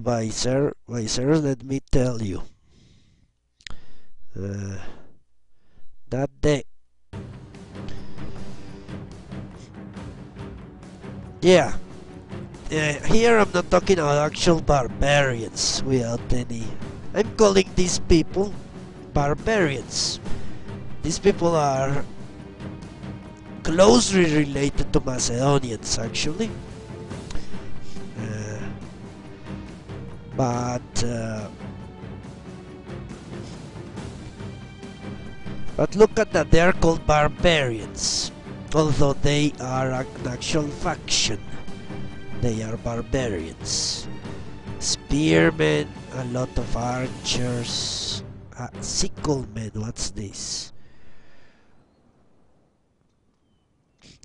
Visors, let me tell you that yeah, here I'm not talking about actual barbarians without any. I'm calling these people barbarians. These people are closely related to Macedonians, actually. But look at that, they are called barbarians. Although they are an actual faction, they are barbarians. Spearmen, a lot of archers, sicklemen, what's this?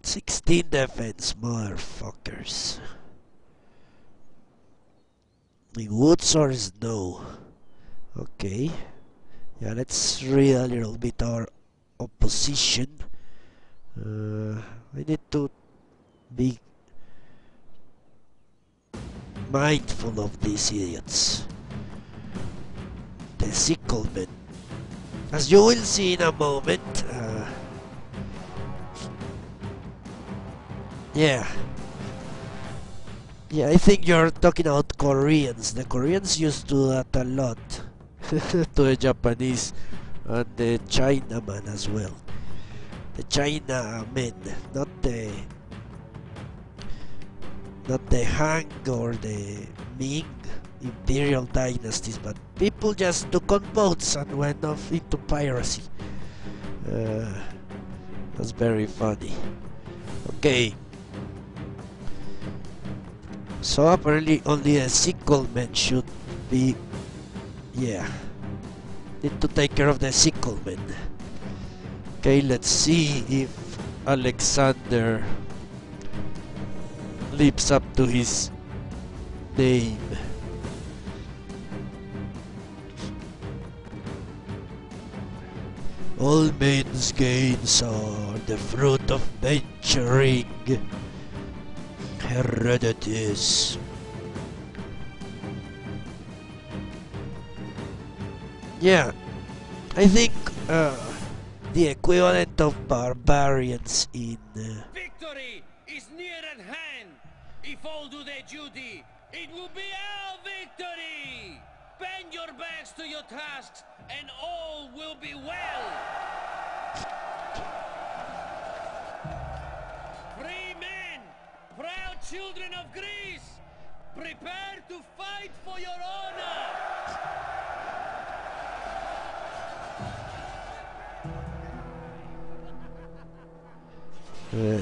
16 defense, motherfuckers. In woods or snow? Okay. Yeah, let's read a little bit our opposition. We need to be mindful of these idiots. The sicklemen. As you will see in a moment. Yeah, I think you're talking about Koreans. The Koreans used to do that a lot to the Japanese and the Chinaman as well. The Chinamen, not the Han or the Ming imperial dynasties, but people just took on boats and went off into piracy. That's very funny. Okay. So apparently only the sicklemen should be... Yeah. Need to take care of the sicklemen. Okay, let's see if Alexander lives up to his name. All men's gains are the fruit of venturing. Heredities. Yeah, I think the equivalent of barbarians in victory is near at hand. If all do their duty, it will be our victory. Bend your backs to your tasks, and all will be well. Free men, proud children of Greece, prepare to fight for your honor.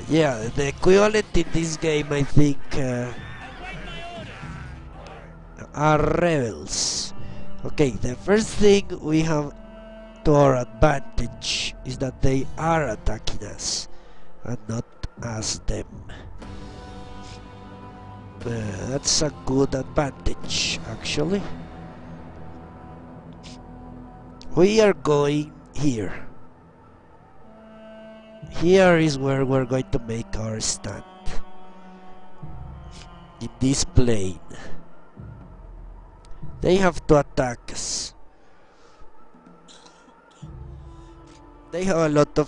Yeah, the equivalent in this game, I think, are rebels. Okay, the first thing we have to our advantage is that they are attacking us and not us them. That's a good advantage, actually. We are going here. Here is where we're going to make our stand. In this plain. They have to attack us. They have a lot of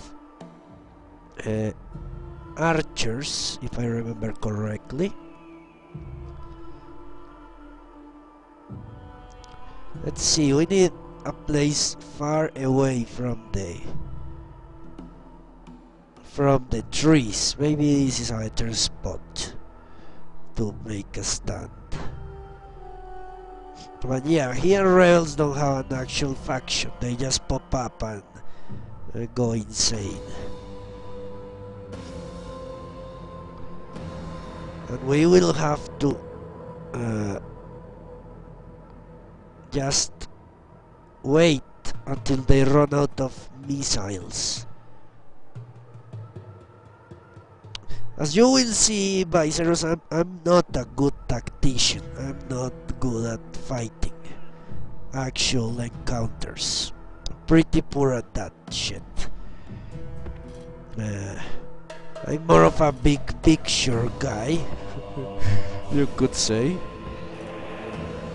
archers, if I remember correctly. Let's see, we need a place far away from the trees. Maybe this is a better spot to make a stand. But yeah, here rebels don't have an actual faction. They just pop up and go insane. And we will have to just wait until they run out of missiles. As you will see, Viceros, I'm not a good tactician. I'm not good at fighting actual encounters. Pretty poor at that shit. I'm more of a big picture guy, you could say.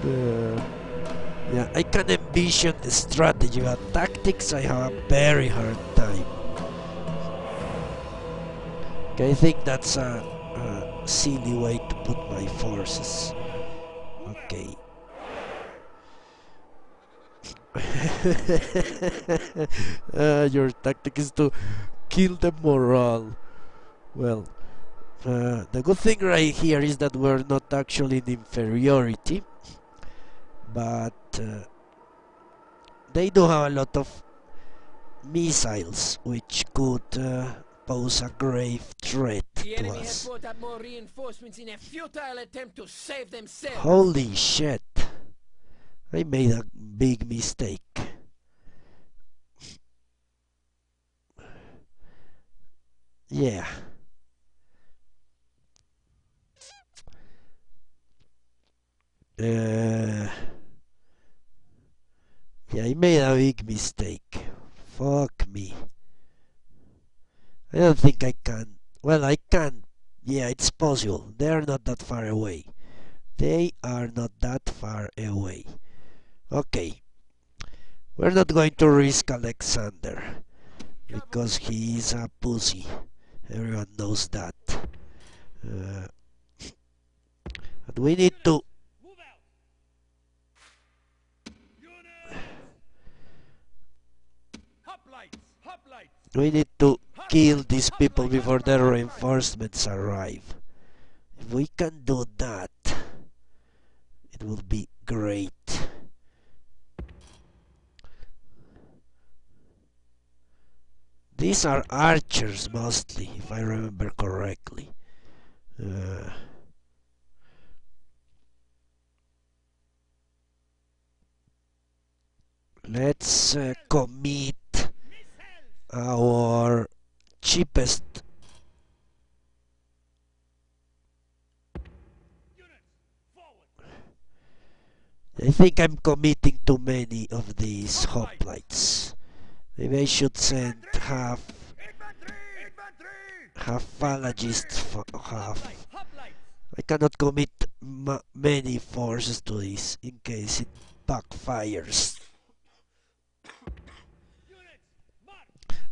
Yeah, I can envision a strategy, but tactics I have a very hard time. Okay, I think that's a silly way to put my forces. Okay. Your tactic is to kill the morale. Well, the good thing right here is that we're not actually in inferiority, but they do have a lot of missiles which could pose a grave threat The to enemy has us. brought up more reinforcements in a futile attempt to save themselves. Holy shit! I made a big mistake. Yeah. Yeah, I made a big mistake. Fuck me. I don't think I can. Well, I can. Yeah, it's possible. They're not that far away. They are not that far away. Okay. We're not going to risk Alexander, because he is a pussy. Everyone knows that. But we need to... We need to kill these people before their reinforcements arrive. If we can do that, it will be great. These are archers mostly, if I remember correctly. Let's commit our cheapest. I think I'm committing too many of these hoplites. Maybe I should send half phalangists, half. I cannot commit many forces to this in case it backfires.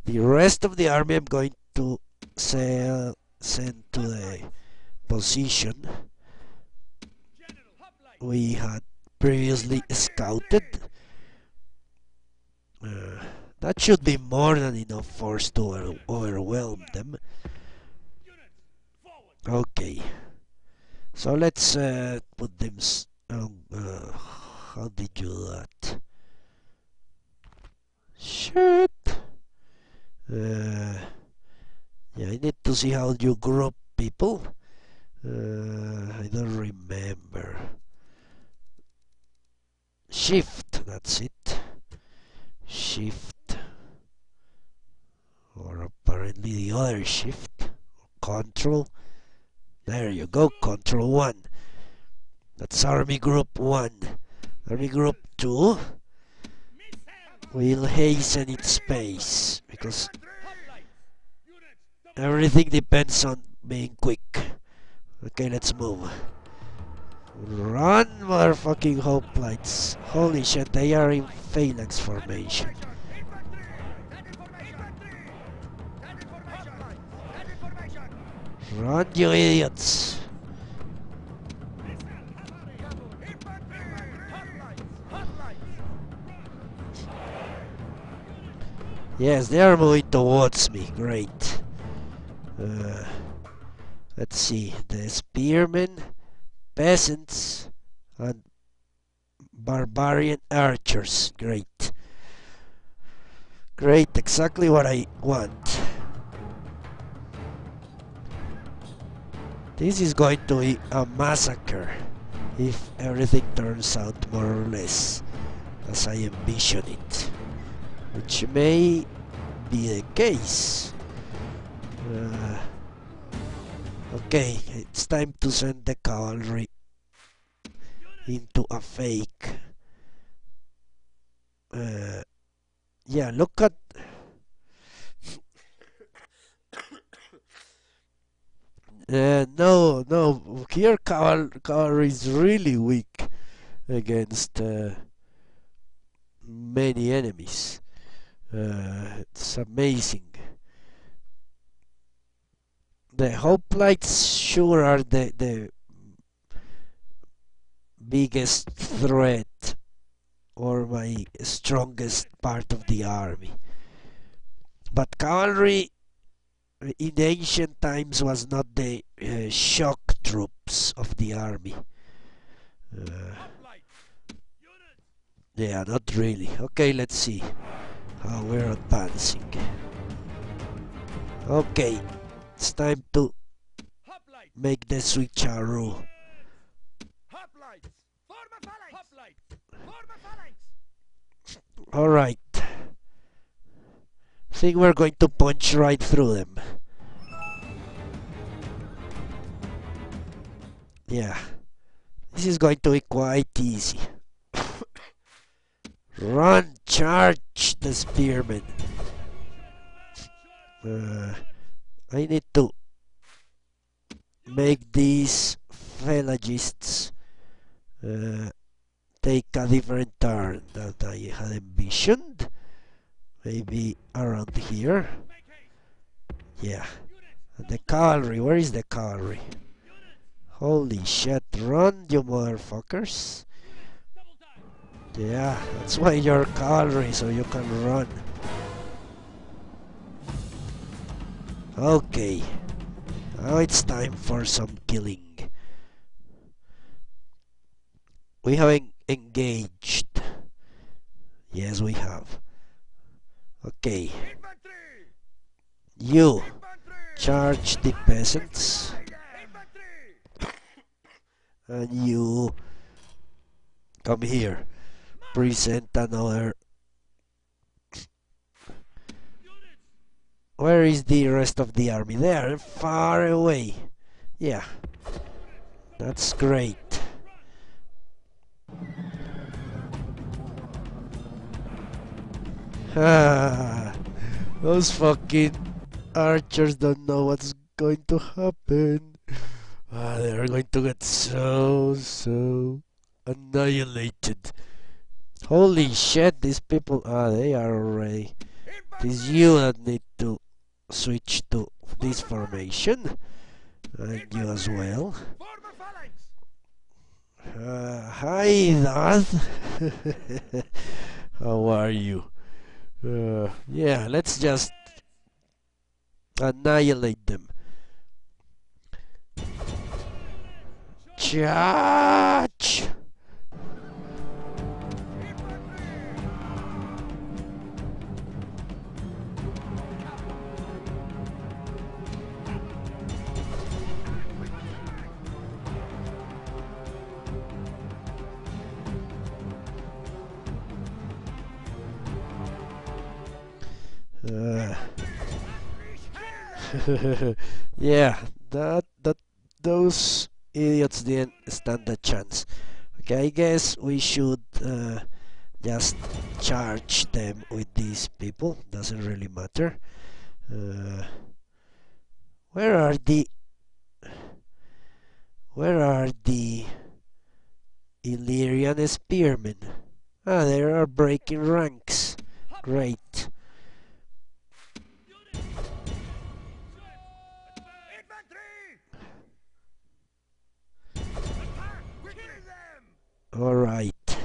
The rest of the army I'm going to send to the position we had previously scouted. That should be more than enough force to overwhelm them. Okay, so let's put them. How did you do that? Shit. Yeah, I need to see how you group people. I don't remember. Shift, that's it. Shift. Or apparently the other shift. Control. There you go, Control 1. That's Army Group 1. Army Group 2 will hasten its pace, because everything depends on being quick. Okay, let's move. Run, motherfucking hoplites. Holy shit, they are in phalanx formation. Run, you idiots. Yes, they are moving towards me. Great. Let's see. The spearmen, peasants, and barbarian archers. Great. Great, exactly what I want. This is going to be a massacre if everything turns out more or less as I envision it, which may be the case. Okay, it's time to send the cavalry into a fake. Yeah, look at... no, here cavalry is really weak. against many enemies. It's amazing. The hoplites sure are the biggest threat, or my strongest part of the army. But cavalry in ancient times was not the shock troops of the army. Yeah, not really. Okay, let's see how we're advancing. Okay, it's time to make the switcheroo. Alright. Think we're going to punch right through them. Yeah. This is going to be quite easy. Run! Charge the spearmen! I need to make these phalangists take a different turn that I had envisioned. Maybe around here. Yeah. And the cavalry, where is the cavalry? Holy shit, run you motherfuckers. Yeah, that's why you're cavalry, so you can run. Okay. Now it's time for some killing. We have engaged. Yes, we have. Okay. You charge the peasants. And you come here. Present another. Where is the rest of the army? There, far away. Yeah. That's great. Those fucking archers don't know what's going to happen. They're going to get so annihilated. Holy shit, these people, they are already. It is you that need to switch to this formation. And you as well. Hi, Darth. How are you? Yeah, let's just annihilate them. Charge! Yeah, those idiots didn't stand a chance. Okay, I guess we should just charge them with these people. Doesn't really matter. Where are the Illyrian spearmen? Ah, they are breaking ranks. Great. Alright.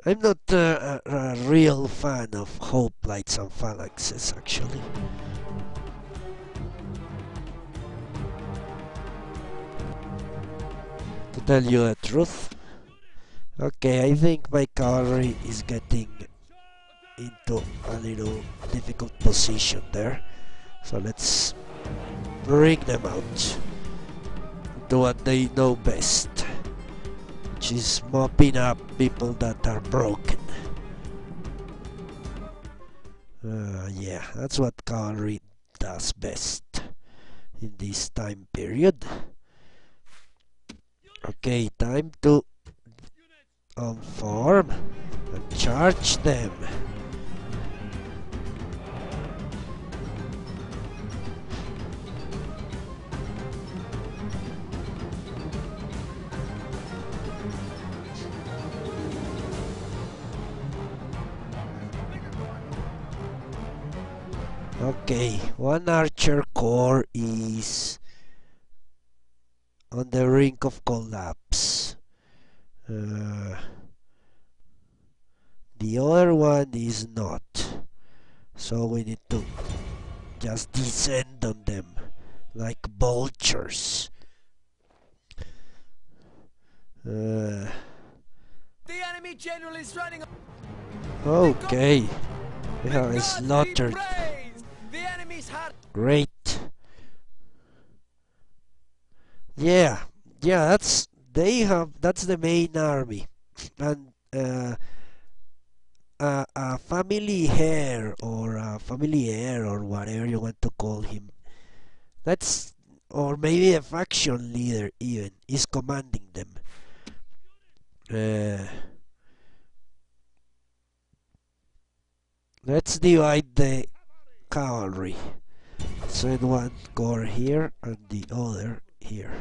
I'm not a real fan of hoplites and phalanxes, actually. To tell you the truth. Okay, I think my cavalry is getting into a little difficult position there. So let's bring them out. Do what they know best. Which is mopping up people that are broken. Yeah, that's what cavalry does best in this time period. Okay, time to form and charge them. Okay, one archer corps is on the brink of collapse. The other one is not. So we need to just descend on them like vultures. The enemy general is running. Okay, we have slaughtered. The enemy's heart. Great. Yeah, that's that's the main army, and a family heir or a family heir or whatever you want to call him. Or maybe a faction leader even is commanding them. Let's divide the cavalry. Send one corps here and the other here.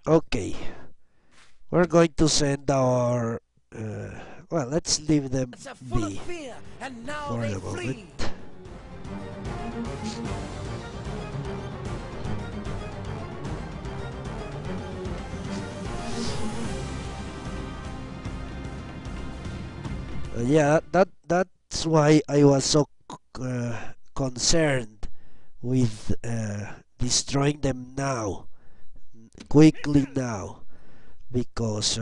Okay, we're going to send our well, let's leave them be for the moment. Yeah, that's why I was so concerned with destroying them now, quickly now, because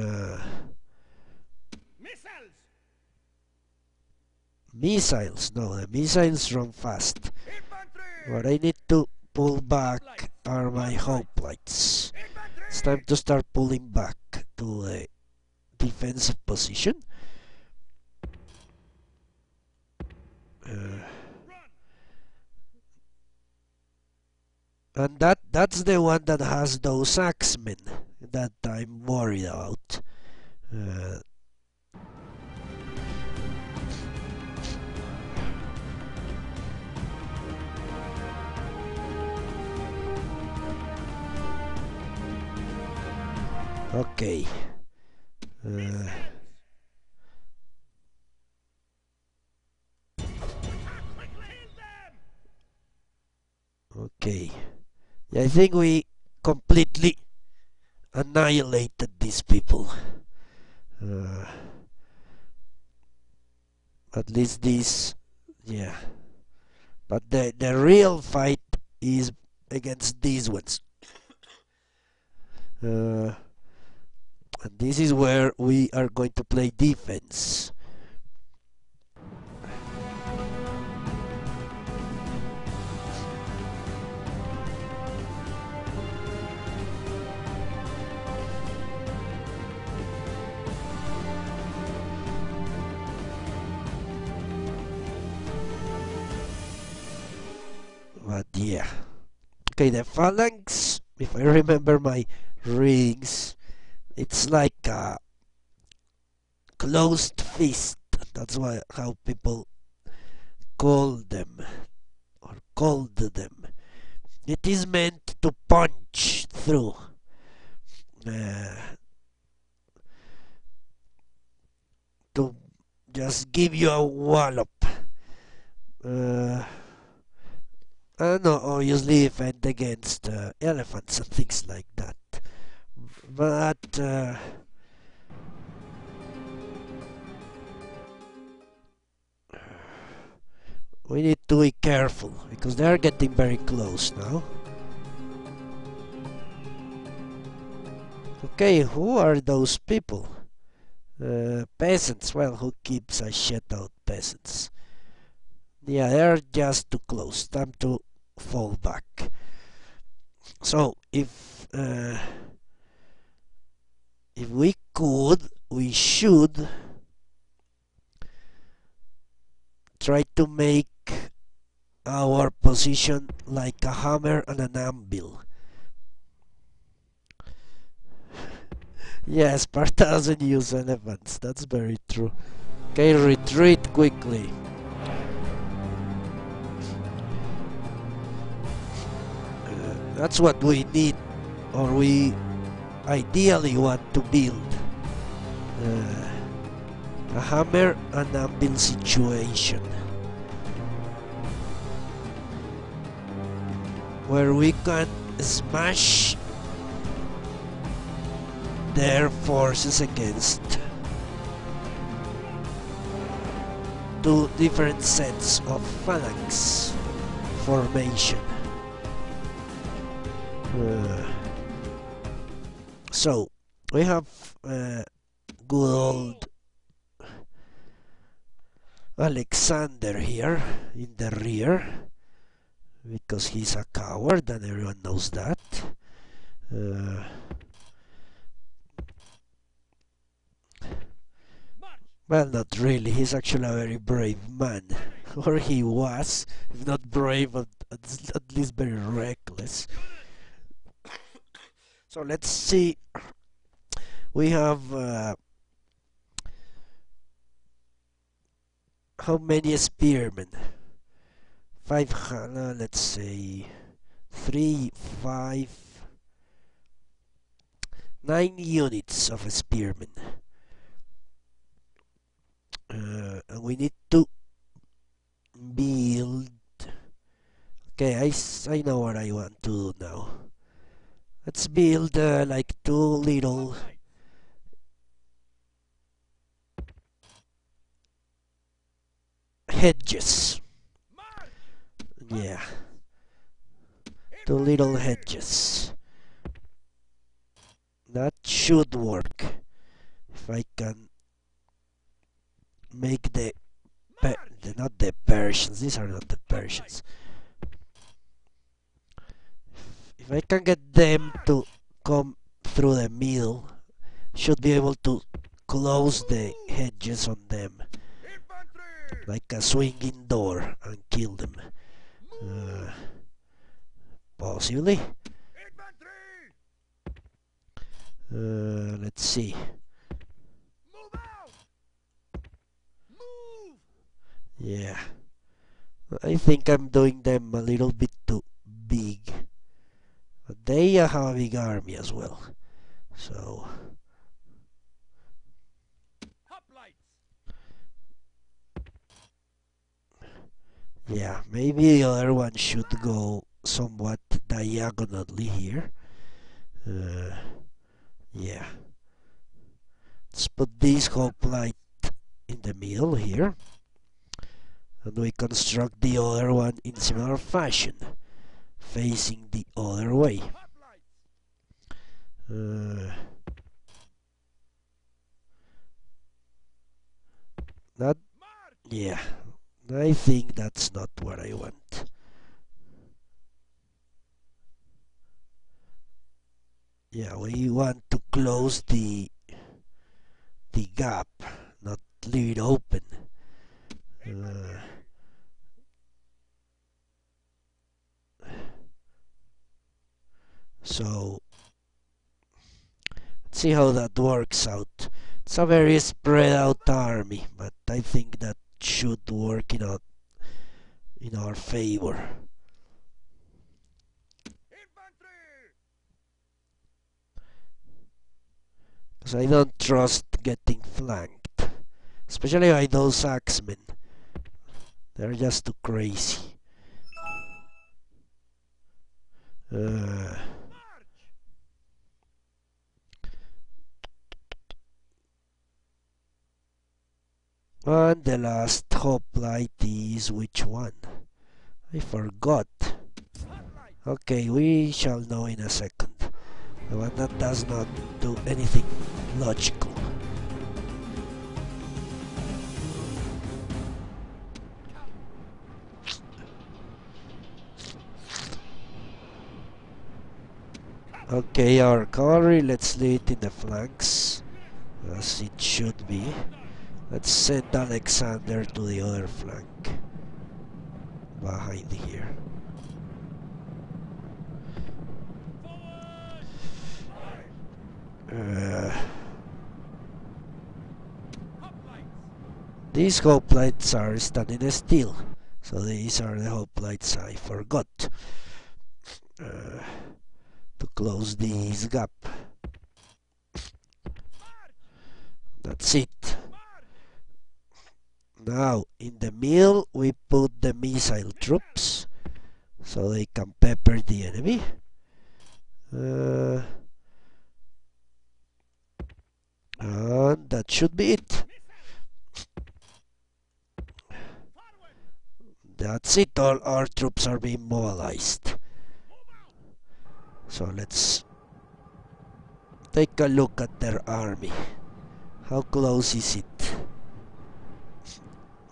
missiles, no, the missiles run fast. What I need to pull back are my hoplites. It's time to start pulling back to the defensive position. And that's the one that has those axemen that I'm worried about. Okay. Okay. Yeah, I think we completely annihilated these people. At least this, yeah. But the real fight is against these ones. And this is where we are going to play defense. But yeah. Okay, the phalanx, if I remember my readings, it's like a closed fist. That's how people call them, or called them. It is meant to punch through. To just give you a wallop. No, obviously defend against elephants and things like that. But we need to be careful because they are getting very close now. Okay, who are those people? Peasants. Well, who keeps a shit out peasants? Yeah, they're just too close. Time to fall back. So if we could, we should try to make our position like a hammer and an anvil. Yes, Sparta doesn't use elephants. That's very true. Okay, retreat quickly. That's what we need, or we ideally want to build. A hammer and anvil situation. where we can smash their forces against two different sets of phalanx formation. So we have good old Alexander here in the rear, because he's a coward and everyone knows that. Well, not really, he's actually a very brave man. Or he was, if not brave, at least very reckless. So let's see. We have how many spearmen? 500, let's say 3, 5, 9 units of spearmen. And we need to build. Okay, I know what I want to do now. Let's build like 2 little hedges. Yeah, 2 little hedges. That should work if I can make not the Persians. These are not the Persians. If I can get them to come through the middle, should be able to close the hedges on them like a swinging door and kill them. Possibly. Let's see. Yeah, I think I'm doing them a little bit too big. But they have a big army as well. So yeah, maybe the other one should go somewhat diagonally here. Yeah, let's put this hoplite in the middle here, and we construct the other one in similar fashion, facing the other way. That, yeah, I think that's not what I want. Yeah, we want to close the gap, not leave it open. So let's see how that works out. It's a very spread out army, but I think that should work in our favor. Because I don't trust getting flanked, especially by those axemen. They're just too crazy. And the last hoplite is which one? I forgot. Okay, we shall know in a second. The one that does not do anything logical. Okay, our cavalry, let's lay it in the flanks, as it should be. Let's send Alexander to the other flank, behind here. These hoplites are standing still, so these are the hoplites I forgot to close this gap. That's it. Now in the middle we put the missile troops, so they can pepper the enemy. And that should be it. That's it, all our troops are being mobilized. So let's take a look at their army. How close is it?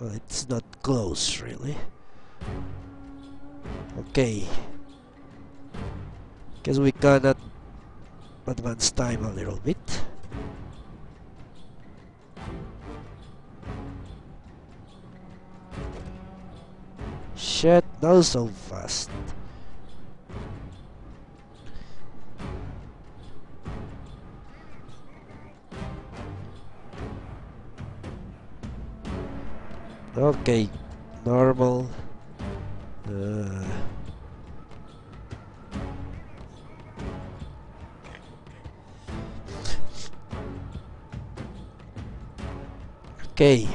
Well, it's not close, really. Okay. Guess we can advance time a little bit. Shit, not so fast. Okay, normal. Okay,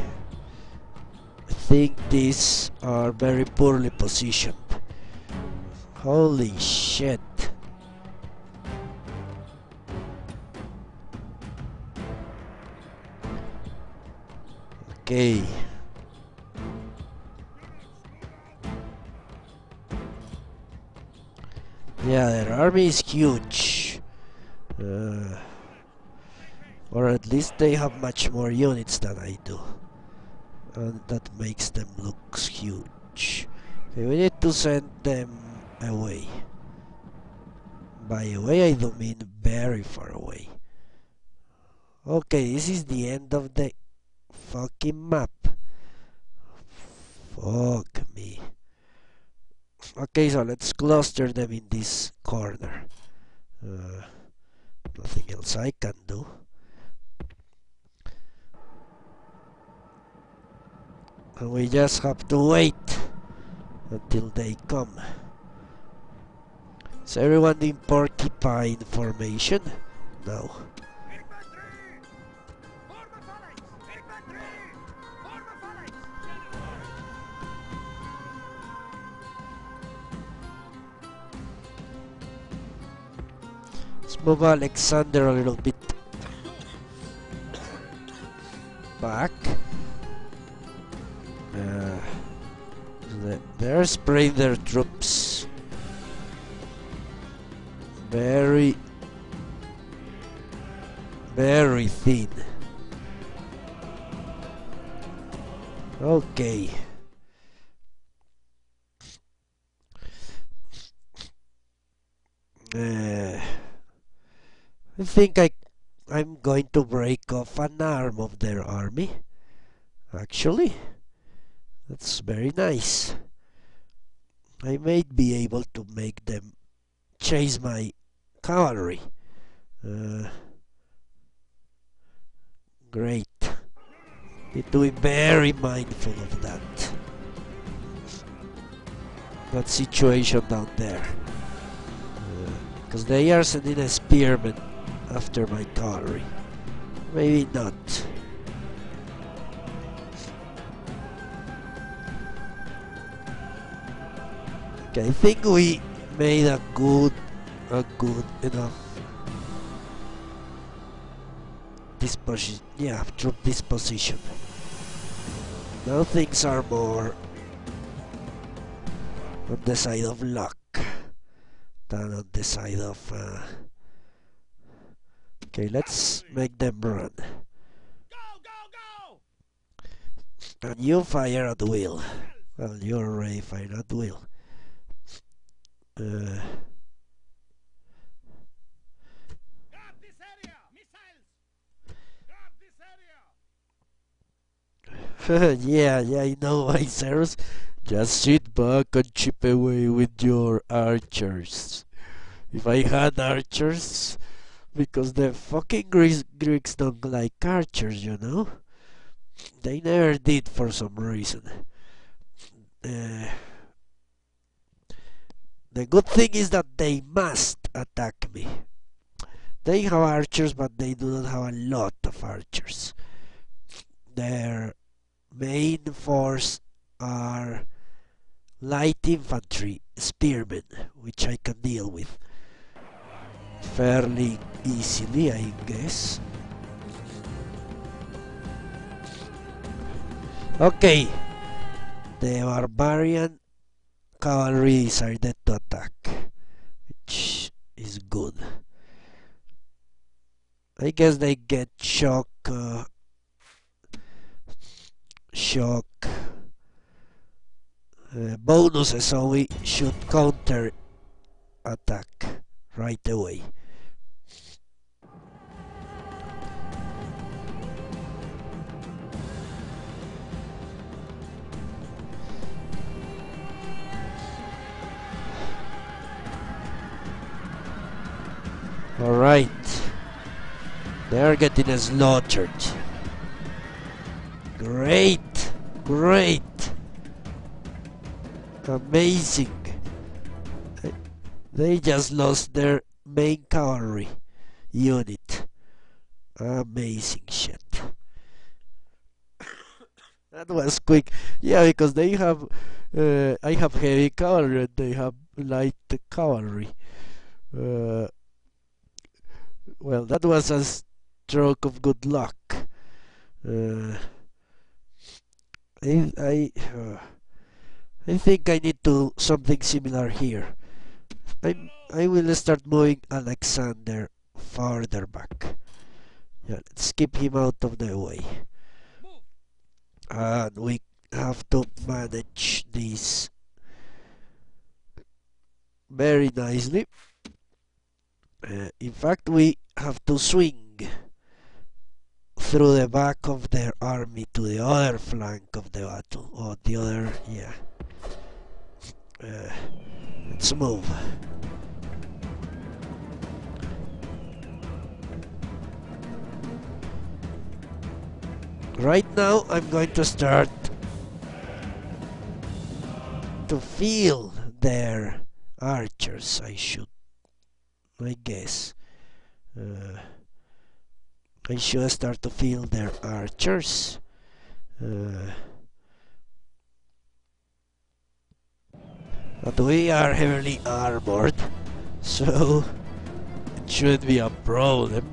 I think these are very poorly positioned. Holy shit. Okay. Yeah, their army is huge. Or at least they have much more units than I do. And that makes them look huge. Okay, we need to send them away. By away I don't mean very far away. Okay, this is the end of the fucking map. Fuck me. Okay, so let's cluster them in this corner. Nothing else I can do. And we just have to wait until they come. Is everyone in porcupine formation? No. Let's move Alexander a little bit back. They're spraying their troops very thin. Okay. I think I'm going to break off an arm of their army. Actually, that's very nice. I may be able to make them chase my cavalry. Great. Need to be very mindful of that. That situation down there. Because they are sending a spearman after my cavalry. Maybe not. Okay, I think we made a good enough disposition. Yeah, troop disposition. Now things are more on the side of luck than on the side of okay, let's make them run. Go! And you fire at will. Well, you already fired at will. Grab this area! Missiles! Grab this area! Yeah, I know, Viserys. Just sit back and chip away with your archers. If I had archers, because the fucking Greeks don't like archers, you know? They never did for some reason. The good thing is that they must attack me. They have archers, but they do not have a lot of archers. Their main force are light infantry spearmen, which I can deal with fairly easily, I guess. Okay, the barbarian cavalry decided to attack, which is good. I guess they get shock bonuses, so we should counter attack right away. Alright, they're getting slaughtered. Great, great, amazing. They just lost their main cavalry unit. Amazing shit. That was quick. Yeah, because they have I have heavy cavalry and they have light cavalry. Well, that was a stroke of good luck. I think I need to do something similar here. I will start moving Alexander farther back. Yeah, let's keep him out of the way. And we have to manage this very nicely. In fact, we have to swing through the back of their army to the other flank of the battle, or the other, yeah. Let's move. Right now, I'm going to start to feel their archers, I guess. I should start to feel their archers. But we are heavily armored, so it shouldn't be a problem.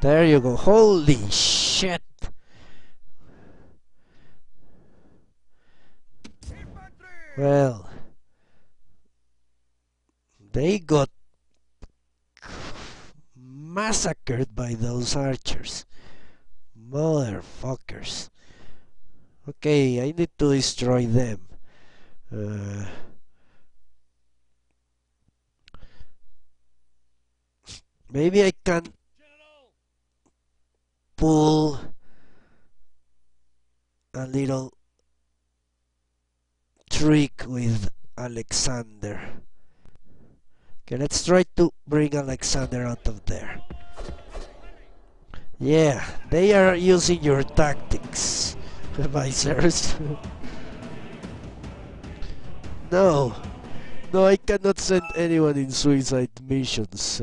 There you go. Holy shit! Well, they got massacred by those archers. Motherfuckers. Okay, I need to destroy them. Maybe I can pull a little trick with Alexander. Okay, let's try to bring Alexander out of there. Yeah, they are using your tactics, visors. No, I cannot send anyone in suicide missions,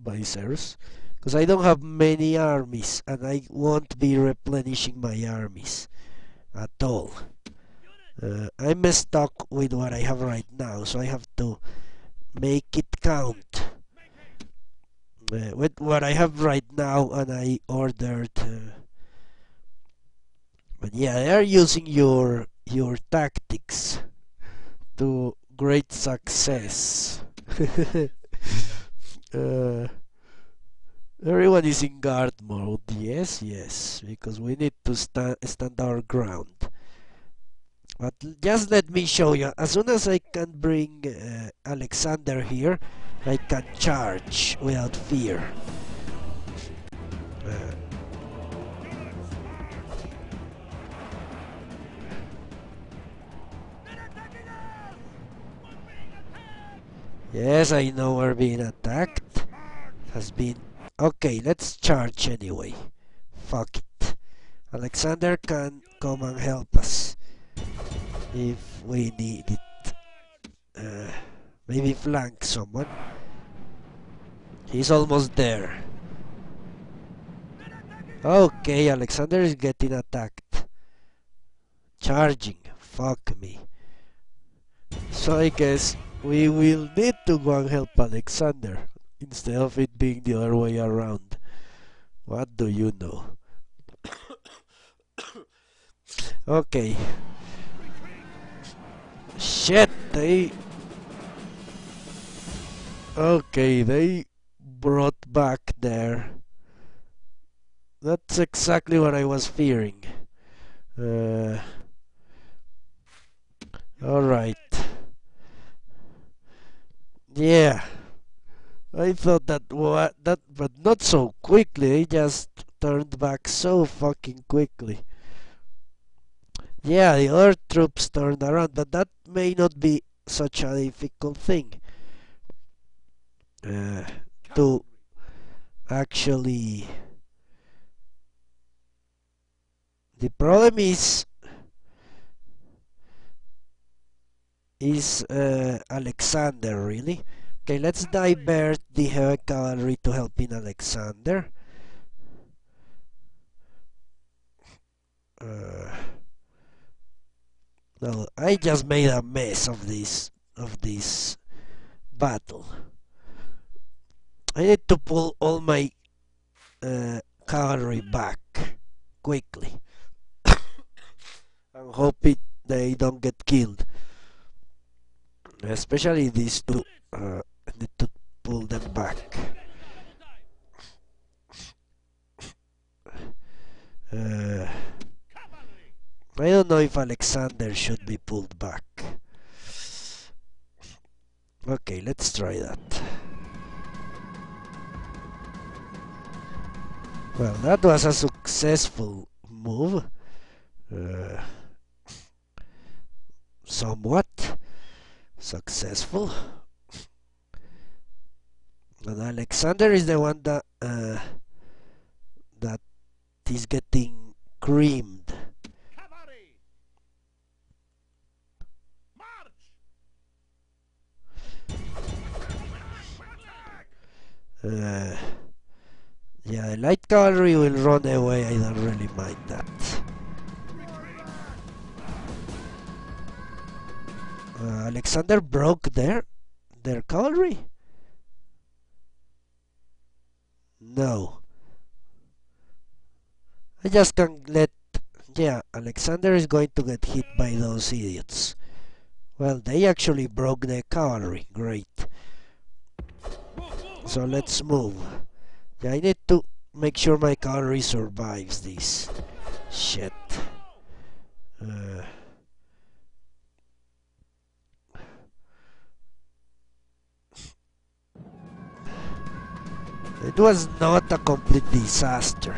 visors. Because I don't have many armies, and I won't be replenishing my armies at all. I'm stuck with what I have right now, so I have to make it count. With what I have right now, and I ordered... but yeah, they are using your tactics to great success. Everyone is in guard mode, yes, because we need to stand our ground. But just let me show you, as soon as I can bring Alexander here, I can charge without fear. Yes, I know we're being attacked. Has been... Okay, let's charge anyway. Fuck it. Alexander can come and help us if we need it. maybe flank someone. He's almost there. Okay, Alexander is getting attacked. Charging. Fuck me. So I guess we will need to go and help Alexander instead of it being the other way around. What do you know? Okay. Shit, okay, they brought back there. That's exactly what I was fearing. Alright. Yeah. I thought that but not so quickly. They just turned back so fucking quickly. Yeah, the other troops turned around, but that may not be such a difficult thing to actually. The problem is Alexander, really. Okay, let's divert the heavy cavalry to helping Alexander. No, I just made a mess of this battle. I need to pull all my cavalry back quickly and hope they don't get killed. Especially these two. I need to pull them back. I don't know if Alexander should be pulled back. Okay, let's try that. Well, that was a successful move. Somewhat successful. And Alexander is the one that that is getting creamed. Yeah, the light cavalry will run away. I don't really mind that. Alexander broke their cavalry? No. I just can't let... Yeah, Alexander is going to get hit by those idiots. Well, they actually broke their cavalry. Great. So let's move. Yeah, I need to make sure my cavalry survives this. Shit. It was not a complete disaster.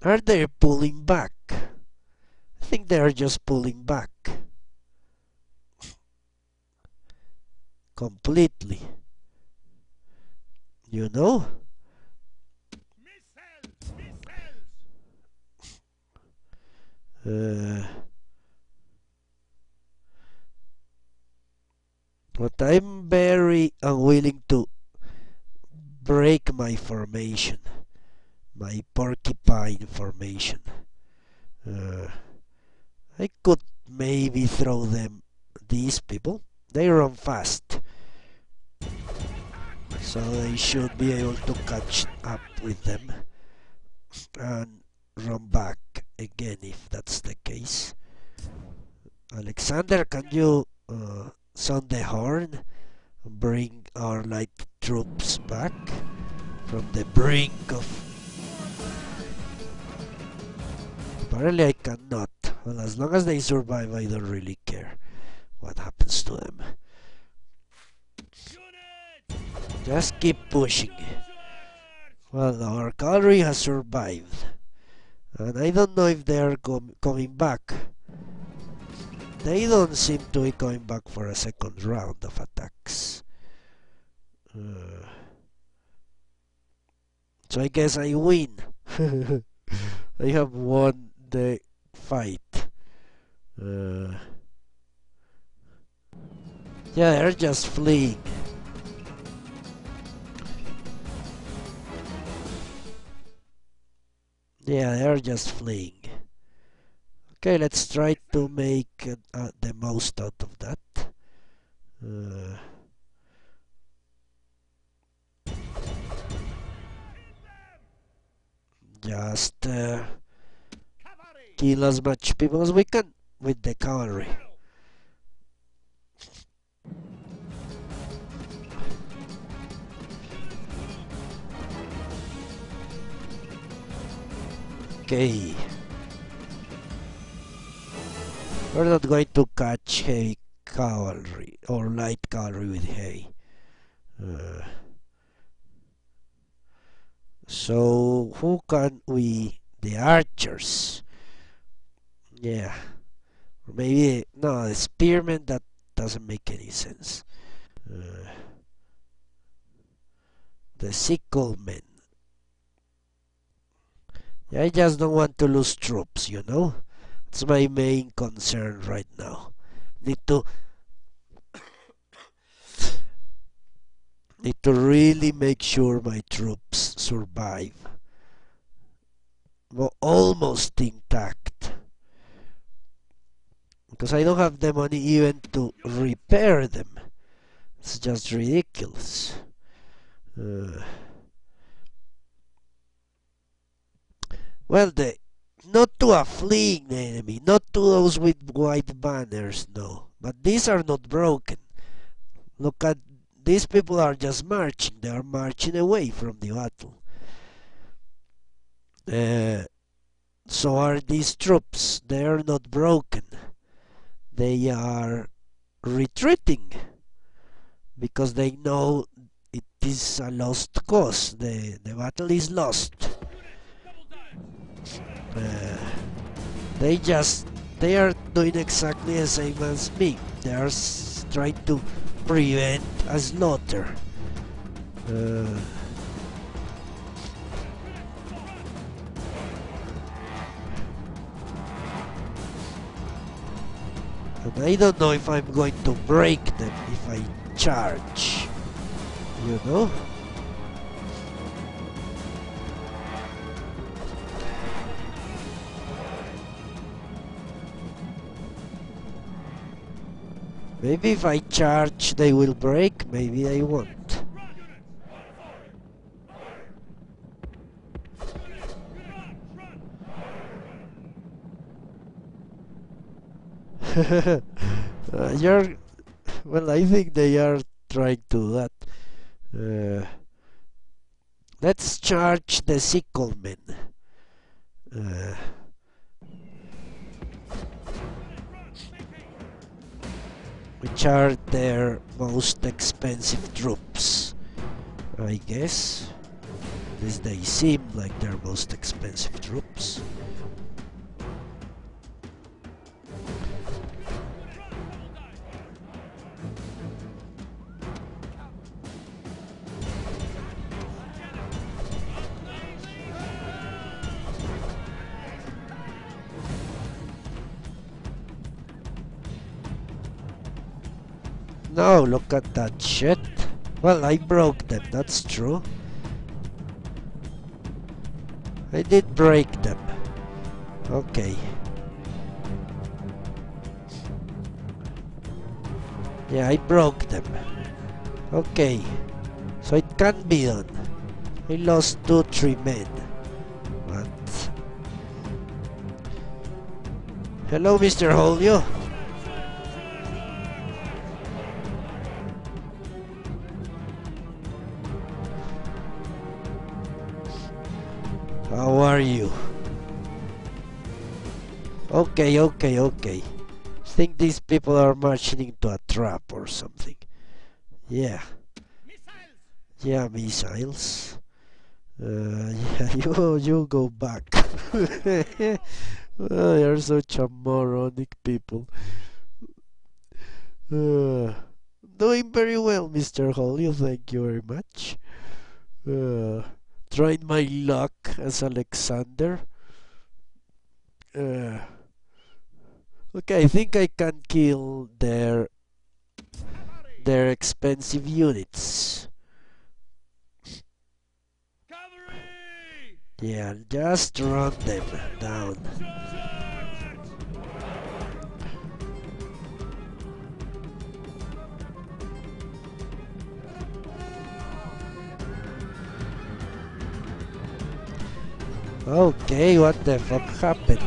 Are they pulling back? I think they are just pulling back. Completely. You know? But I'm very unwilling to break my formation. My porcupine formation. I could maybe throw them, these people. They run fast, so they should be able to catch up with them and run back again if that's the case. Alexander, can you sound the horn and bring our light troops back from the brink of... Apparently I cannot. Well, as long as they survive, I don't really care what happens to them. Just keep pushing. Well, our cavalry has survived, and I don't know if they are coming back. They don't seem to be coming back for a second round of attacks. So I guess I win. I have won the fight. Uh, yeah, they're just fleeing. Yeah, they're just fleeing. Okay, let's try to make the most out of that. Uh, just kill as much people as we can with the cavalry. Okay. We're not going to catch heavy cavalry or light cavalry with heavy. So who can we? The archers. Yeah. Or maybe no, the spearmen. That doesn't make any sense. The sicklemen. Yeah, I just don't want to lose troops. You know, it's my main concern right now. Need to really make sure my troops survive. Well, almost intact. Because I don't have the money even to repair them. It's just ridiculous. Well, not to a fleeing enemy, not to those with white banners, no. But these are not broken. Look at these people are just marching. They are marching away from the battle. So are these troops. They are not broken. They are retreating because they know it is a lost cause. The battle is lost. They are doing exactly the same as me. They are trying to prevent a slaughter. And I don't know if I'm going to break them if I charge. You know? Maybe if I charge they will break, maybe they won't. Well, I think they are trying to do that. Let's charge the sicklemen. Which are their most expensive troops, I guess. At least they seem like their most expensive troops. No, look at that shit. Well, I broke them, that's true. I did break them. Okay. Yeah, I broke them. Okay. So it can be done. I lost 2-3 men. But... Hello, Mr. Holio. How are you? Okay. I think these people are marching into a trap or something. Yeah. Yeah, missiles. Yeah, you go back. Oh, you're such a moronic people. Doing very well, Mr. Holly. Thank you very much. Trying my luck as Alexander. Okay, I think I can kill their expensive units. Cavalry! Yeah, just run them down. Okay, what the fuck happened?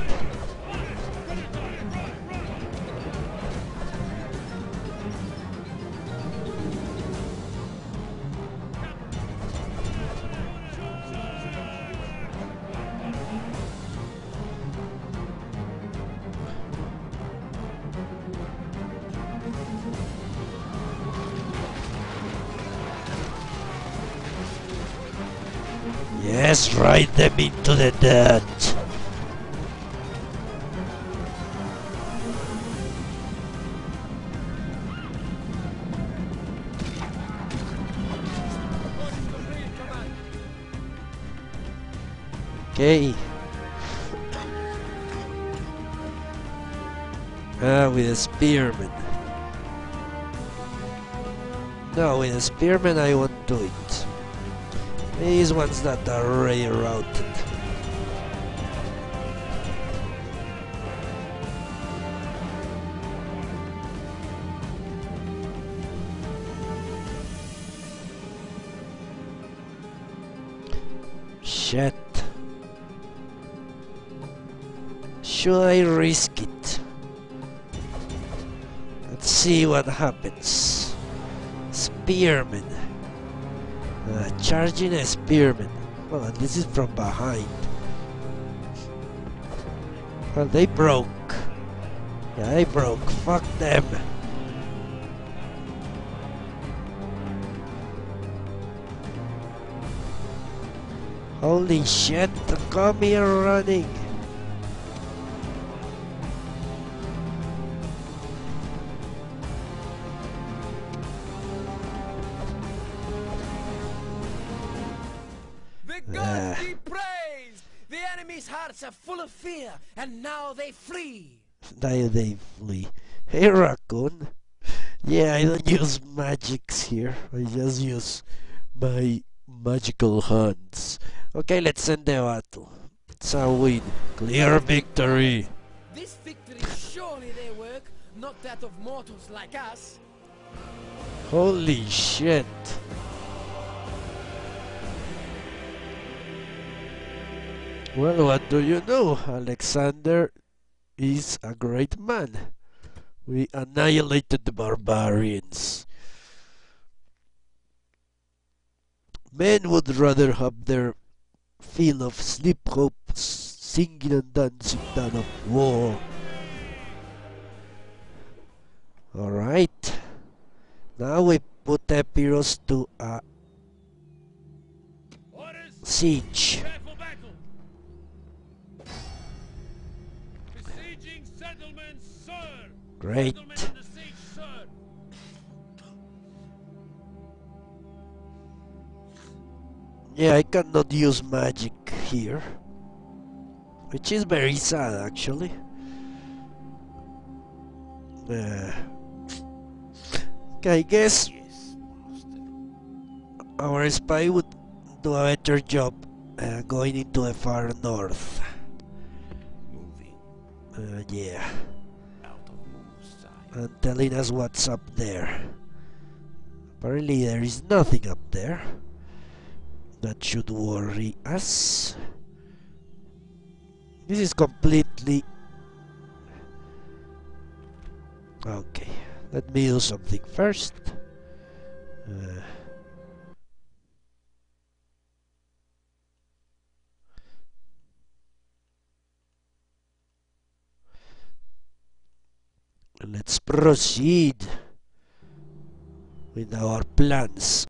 Yes, ride them into the dirt. Okay. With a spearman. No, with a spearman I won't do it. These ones that are already routed. Shit. Should I risk it? Let's see what happens. Spearman. Charging a spearman. Well, this is from behind. Well, they broke. Yeah, they broke. Fuck them. Holy shit, come here running. The gods be praised! The enemy's hearts are full of fear, and now they flee! Now they flee. Hey, raccoon. Yeah, I don't use magics here. I just use my magical hands. Okay, let's end the battle. It's a win. Clear victory. This victory is surely their work, not that of mortals like us. Holy shit. Well, what do you know? Alexander is a great man. We annihilated the barbarians. Men would rather have their fill of sleep, hope, singing and dancing than of war. Alright. Now we put Epirus to a siege. Prepare for battle! Besieging settlements, sir! Great. Settlement under siege, sir! Yeah, I cannot use magic here. Which is very sad, actually. Okay, I guess our spy would do a better job going into the far north. Yeah. And telling us what's up there. Apparently there is nothing up there that should worry us. This is completely... Okay, let me do something first. Let's proceed with our plans.